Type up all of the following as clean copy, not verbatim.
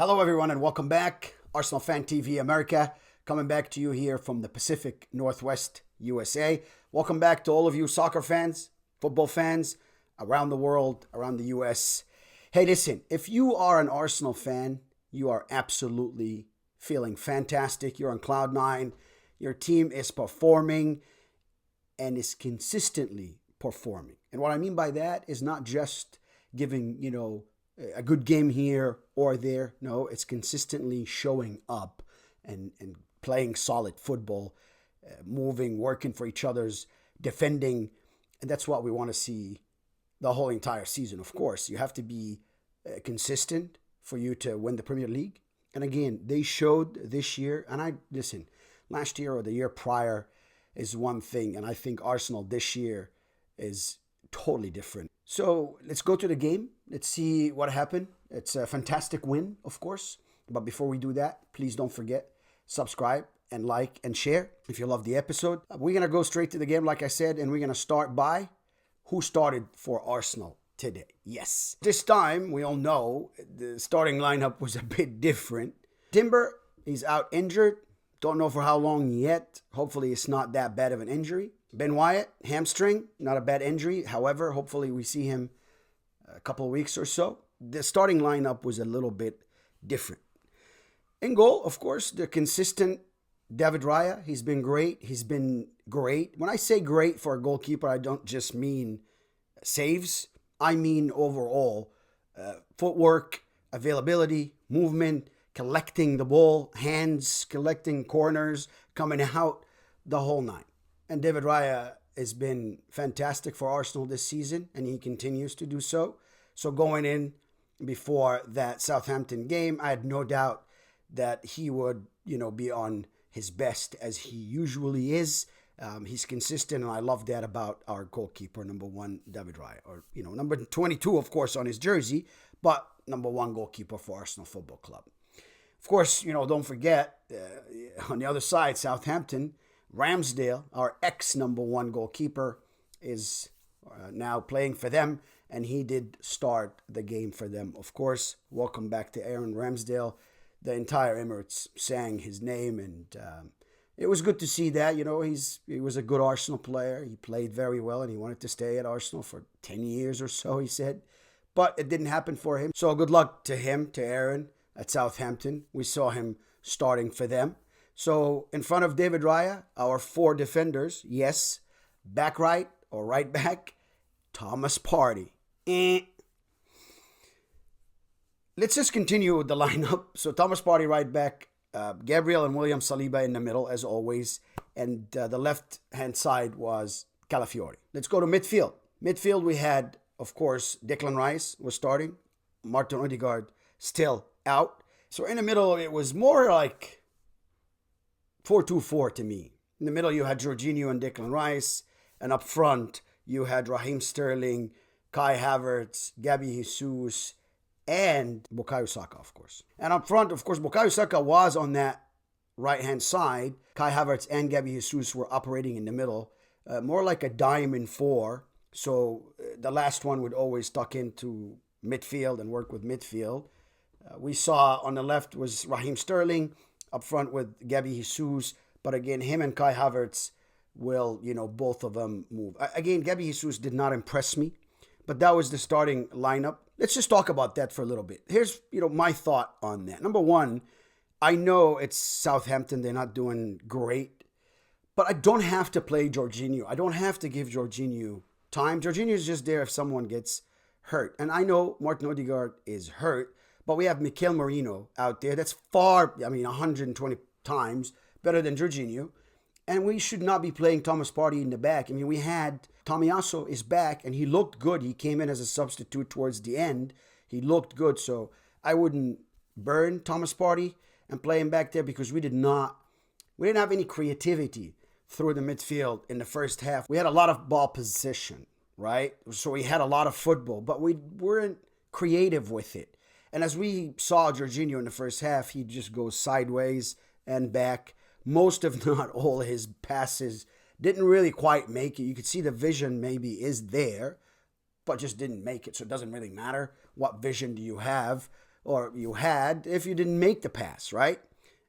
Hello, everyone, and welcome back. Arsenal Fan TV America, coming back to you here from the Pacific Northwest, USA. Welcome back to all of you soccer fans, football fans around the world, around the US. Hey, listen, if you are an Arsenal fan, you are absolutely feeling fantastic. You're on cloud nine. Your team is performing and is consistently performing. And what I mean by that is not just giving, a good game here or there. No, it's consistently showing up and playing solid football, moving, working for each other's, defending. And that's what we want to see the whole entire season. Of course, you have to be consistent for you to win the Premier League. And again, they showed this year, and last year or the year prior is one thing, and I think Arsenal this year is totally different. So let's go to the game. Let's see what happened. It's a fantastic win, of course. But before we do that, please don't forget, subscribe and like and share if you love the episode. We're going to go straight to the game, like I said, and we're going to start by who started for Arsenal today. Yes. This time, we all know the starting lineup was a bit different. Timber, he's out injured. Don't know for how long yet. Hopefully, it's not that bad of an injury. Ben Wyatt, hamstring, not a bad injury. However, hopefully we see him a couple of weeks or so. The starting lineup was a little bit different. In goal, of course, the consistent David Raya. He's been great. He's been great. When I say great for a goalkeeper, I don't just mean saves. I mean overall footwork, availability, movement, collecting the ball, hands, collecting corners, coming out, the whole nine. And David Raya has been fantastic for Arsenal this season, and he continues to do so. So going in before that Southampton game, I had no doubt that he would, be on his best as he usually is. He's consistent, and I love that about our goalkeeper, number one, David Raya. Or, number 22, of course, on his jersey, but number one goalkeeper for Arsenal Football Club. Of course, don't forget, on the other side, Southampton, Ramsdale, our ex-number one goalkeeper, is now playing for them, and he did start the game for them. Of course, welcome back to Aaron Ramsdale. The entire Emirates sang his name, and it was good to see that. He was a good Arsenal player. He played very well, and he wanted to stay at Arsenal for 10 years or so, he said. But it didn't happen for him. So good luck to him, to Aaron, at Southampton. We saw him starting for them. So in front of David Raya, our four defenders, yes, back right or right back, Thomas Partey. Let's just continue with the lineup. So Thomas Partey right back, Gabriel and William Saliba in the middle, as always. And the left-hand side was Calafiori. Let's go to midfield. Midfield, we had, of course, Declan Rice was starting. Martin Odegaard still out. So in the middle, it was more like 4-2-4 to me. In the middle, you had Jorginho and Declan Rice. And up front, you had Raheem Sterling, Kai Havertz, Gabby Jesus, and Bukayo Saka, of course. And up front, of course, Bukayo Saka was on that right-hand side. Kai Havertz and Gabby Jesus were operating in the middle. More like a diamond four. So the last one would always tuck into midfield and work with midfield. We saw on the left was Raheem Sterling, up front with Gabby Jesus. But again, him and Kai Havertz will, both of them move. Again, Gabby Jesus did not impress me, but that was the starting lineup. Let's just talk about that for a little bit. Here's, my thought on that. Number one, I know it's Southampton. They're not doing great, but I don't have to play Jorginho. I don't have to give Jorginho time. Jorginho is just there if someone gets hurt. And I know Martin Odegaard is hurt, but we have Mikel Merino out there. That's 120 times better than Jorginho. And we should not be playing Thomas Partey in the back. We had Tomiyasu is back, and he looked good. He came in as a substitute towards the end. He looked good, so I wouldn't burn Thomas Partey and play him back there because we didn't have any creativity through the midfield in the first half. We had a lot of ball possession, right? So we had a lot of football, but we weren't creative with it. And as we saw Jorginho in the first half, he just goes sideways and back. Most, if not all, his passes didn't really quite make it. You could see the vision maybe is there, but just didn't make it. So it doesn't really matter what vision do you have or you had if you didn't make the pass, right?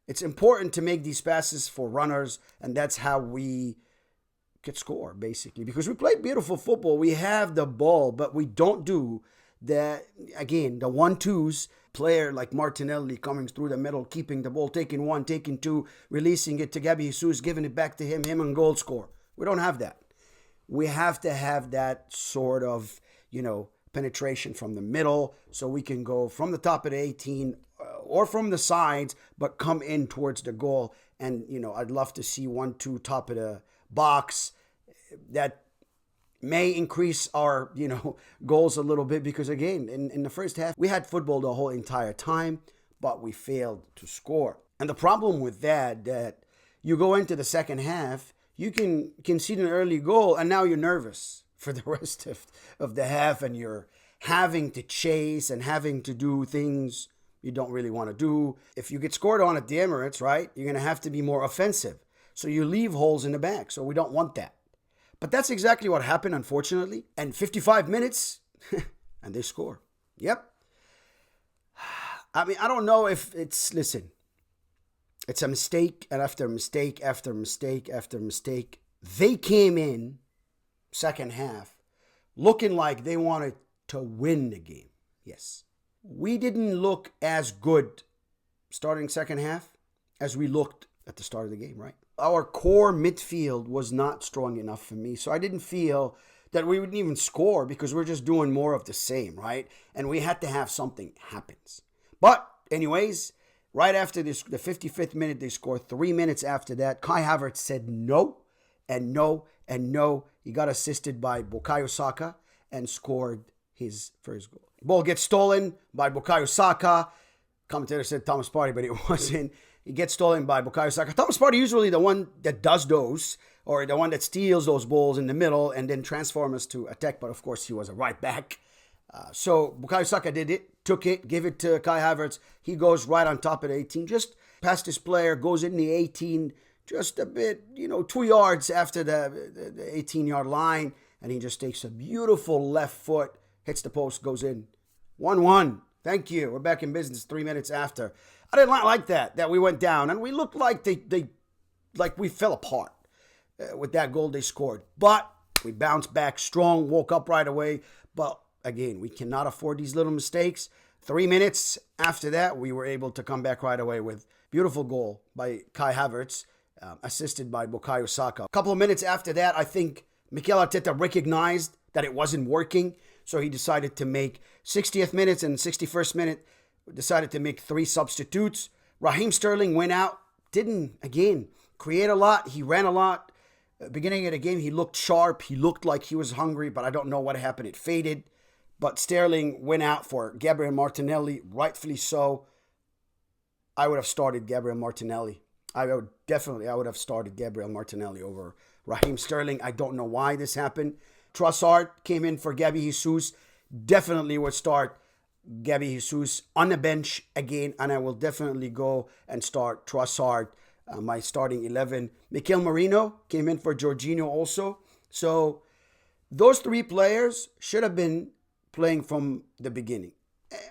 It's important to make these passes for runners, and that's how we could score, basically. Because we play beautiful football. We have the ball, but we don't do that. Again, the 1-2s, player like Martinelli coming through the middle, keeping the ball, taking one, taking two, releasing it to Gabby Jesus, giving it back to him and goal score. We don't have that. We have to have that sort of, penetration from the middle so we can go from the top of the 18 or from the sides, but come in towards the goal. And, I'd love to see 1-2 top of the box. That may increase our, goals a little bit because, again, in the first half, we had football the whole entire time, but we failed to score. And the problem with that you go into the second half, you can concede an early goal, and now you're nervous for the rest of the half, and you're having to chase and having to do things you don't really want to do. If you get scored on at the Emirates, right, you're going to have to be more offensive. So you leave holes in the back. So we don't want that. But that's exactly what happened, unfortunately. And 55 minutes, and they score. Yep. I mean, I don't know if it's a mistake, and after mistake, after mistake, after mistake. They came in second half looking like they wanted to win the game. Yes. We didn't look as good starting second half as we looked at the start of the game, right? Our core midfield was not strong enough for me, so I didn't feel that we wouldn't even score because we're just doing more of the same, right? And we had to have something happens. But anyways, right after this, the 55th minute, they scored. 3 minutes after that, Kai Havertz said no, and no, and no. He got assisted by Bukayo Saka and scored his first goal. Ball gets stolen by Bukayo Saka. Commentator said Thomas Partey, but it wasn't. He gets stolen by Bukayo Saka. Thomas Partey usually the one that does those, or the one that steals those balls in the middle and then transforms to attack. But of course, he was a right back. So Bukayo Saka did it, took it, gave it to Kai Havertz. He goes right on top of the 18, just past his player, goes in the 18, just a bit, 2 yards after the 18-yard line. And he just takes a beautiful left foot, hits the post, goes in. 1-1. Thank you. We're back in business 3 minutes after. I didn't like that we went down. And we looked like we fell apart with that goal they scored. But we bounced back strong, woke up right away. But again, we cannot afford these little mistakes. 3 minutes after that, we were able to come back right away with beautiful goal by Kai Havertz, assisted by Bukayo Saka. A couple of minutes after that, I think Mikel Arteta recognized that it wasn't working. So he decided to make 60th minutes and 61st minute, decided to make 3 substitutes. Raheem Sterling went out, didn't, again, create a lot. He ran a lot. Beginning of the game, he looked sharp. He looked like he was hungry, but I don't know what happened. It faded. But Sterling went out for Gabriel Martinelli, rightfully so. I would have started Gabriel Martinelli. I would have started Gabriel Martinelli over Raheem Sterling. I don't know why this happened. Trossard came in for Gabby Jesus. Definitely would start Gabby Jesus on the bench again, and I will definitely go and start Trossard, my starting 11. Mikel Merino came in for Jorginho also. So those 3 players should have been playing from the beginning.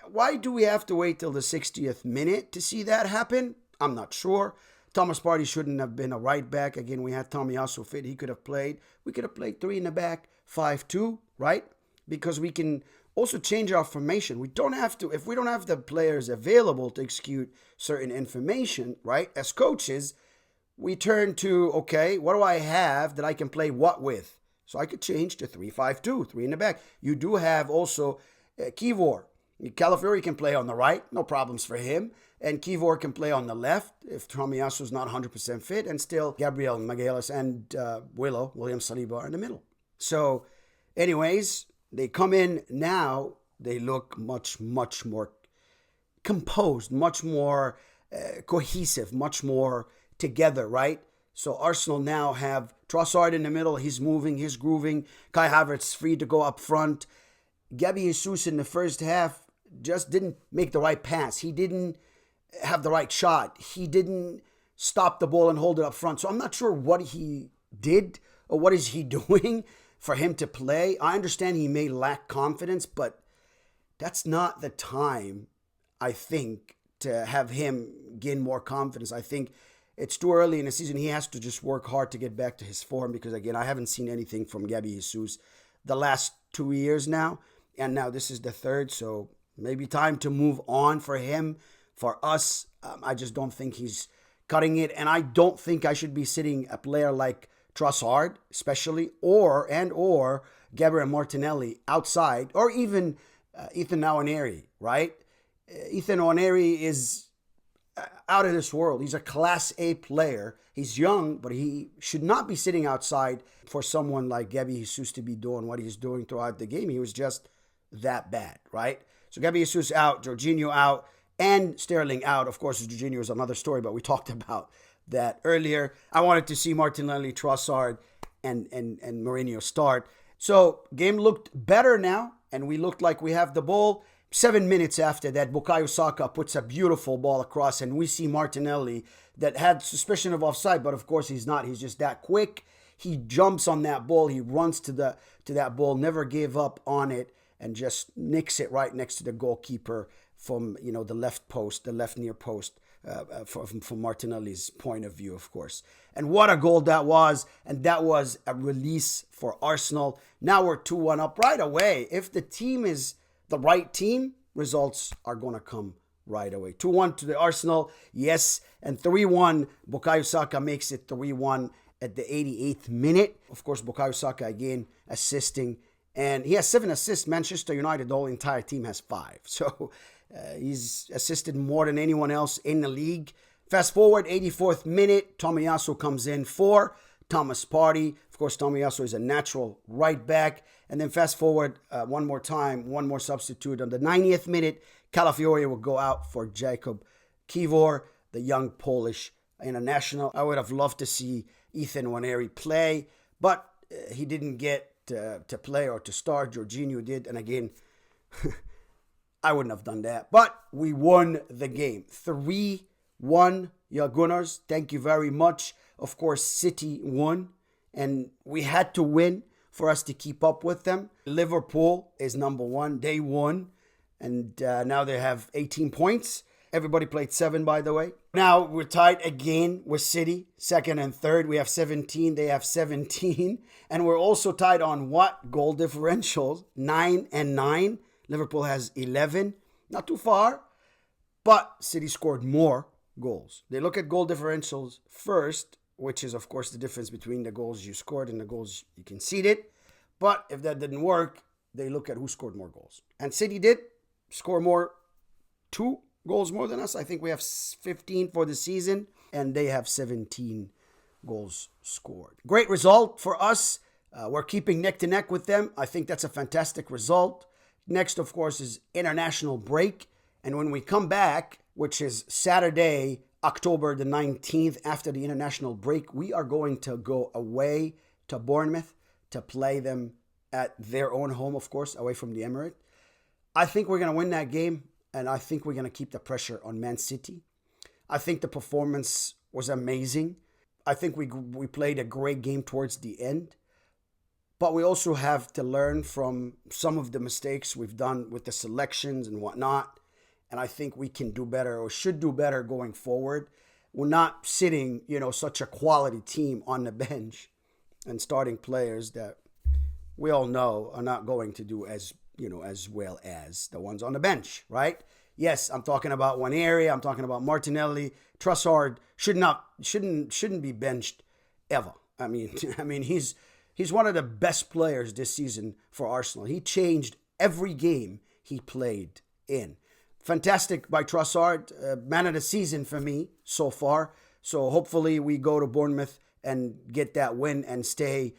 Why do we have to wait till the 60th minute to see that happen? I'm not sure. Thomas Partey shouldn't have been a right back. Again, we had Tomiyasu fit. He could have played. We could have played 3 in the back, 5-2, right? Because we can also change our formation. We don't have to, if we don't have the players available to execute certain information, right? As coaches, we turn to, okay, what do I have that I can play what with? So I could change to 3-5-2, 3 in the back. You do have also Kivor. Calafiori can play on the right, no problems for him. And Kivor can play on the left if Tomiyasu's not 100% fit. And still Gabriel Magalhaes and William Saliba are in the middle. So anyways, they come in now. They look much, much more composed, much more cohesive, much more together, right? So Arsenal now have Trossard in the middle. He's moving, he's grooving. Kai Havertz free to go up front. Gabby Jesus in the first half just didn't make the right pass. He didn't have the right shot. He didn't stop the ball and hold it up front. So I'm not sure what he did or what is he doing for him to play. I understand he may lack confidence, but that's not the time. I think, to have him gain more confidence. I think it's too early in the season. He has to just work hard to get back to his form because, again, I haven't seen anything from Gabby Jesus the last 2 years now. And now this is the third, so maybe time to move on for him, for us. I just don't think he's cutting it. And I don't think I should be sitting a player like Trossard, especially, or Gabriel Martinelli outside, or even Ethan Nwaneri, right? Ethan Nwaneri is out of this world. He's a Class A player. He's young, but he should not be sitting outside for someone like Gabby Jesus to be doing what he's doing throughout the game. He was just that bad, right? So Gabby Jesus out, Jorginho out, and Sterling out. Of course, Jorginho is another story, but we talked about that earlier. I wanted to see Martinelli, Trossard, and Mourinho start. So game looked better now, and we looked like we have the ball. 7 minutes after that, Bukayo Saka puts a beautiful ball across, and we see Martinelli that had suspicion of offside, but of course he's not. He's just that quick. He jumps on that ball. He runs to that ball, never gave up on it, and just nicks it right next to the goalkeeper from the left post, the left near post, from Martinelli's point of view, of course. And what a goal that was, and that was a release for Arsenal. Now we're 2-1 up right away. If the team is the right team, results are going to come right away. 2-1 to the Arsenal, yes, and 3-1. Bukayo Saka makes it 3-1 at the 88th minute. Of course, Bukayo Saka again assisting, and he has 7 assists. Manchester United, the whole entire team, has 5. So he's assisted more than anyone else in the league. Fast forward, 84th minute, Tomiyasu comes in for Thomas Partey. Of course, Tomiyasu is a natural right back. And then fast forward one more time, one more substitute. On the 90th minute, Calafiori will go out for Jakub Kiwior, the young Polish international. I would have loved to see Ethan Nwaneri play, but he didn't get to play or to start. Jorginho did. And again, I wouldn't have done that. But we won the game. 3-1, your Gunners. Thank you very much. Of course, City won, and we had to win for us to keep up with them. Liverpool is number 1. They won, and now they have 18 points. Everybody played 7, by the way. Now we're tied again with City, 2nd and 3rd. We have 17. They have 17. And we're also tied on what? Goal differentials, 9 and 9. Liverpool has 11. Not too far, but City scored more goals. They look at goal differentials first, which is, of course, the difference between the goals you scored and the goals you conceded. But if that didn't work, they look at who scored more goals. And City did score more, 2 goals more than us. I think we have 15 for the season, and they have 17 goals scored. Great result for us. We're keeping neck to neck with them. I think that's a fantastic result. Next, of course, is international break. And when we come back, which is Saturday, October the 19th, after the international break, we are going to go away to Bournemouth to play them at their own home, of course, away from the Emirates. I think we're going to win that game, and I think we're going to keep the pressure on Man City. I think the performance was amazing. I think we played a great game towards the end. But we also have to learn from some of the mistakes we've done with the selections and whatnot. And I think we can do better, or should do better, going forward. We're not sitting, such a quality team on the bench and starting players that we all know are not going to do as well as the ones on the bench, right? Yes, I'm talking about one area. I'm talking about Martinelli. Trossard shouldn't be benched ever. I mean, he's one of the best players this season for Arsenal. He changed every game he played in. Fantastic by Trossard, man of the season for me so far. So hopefully we go to Bournemouth and get that win and stay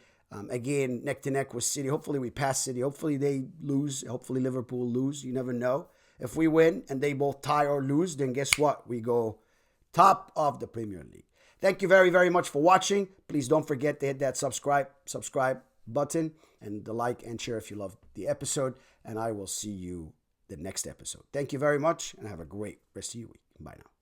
again neck to neck with City. Hopefully we pass City. Hopefully they lose. Hopefully Liverpool lose. You never know. If we win and they both tie or lose, then guess what? We go top of the Premier League. Thank you very, very much for watching. Please don't forget to hit that subscribe button and the like and share if you loved the episode. And I will see you the next episode. Thank you very much and have a great rest of your week. Bye now.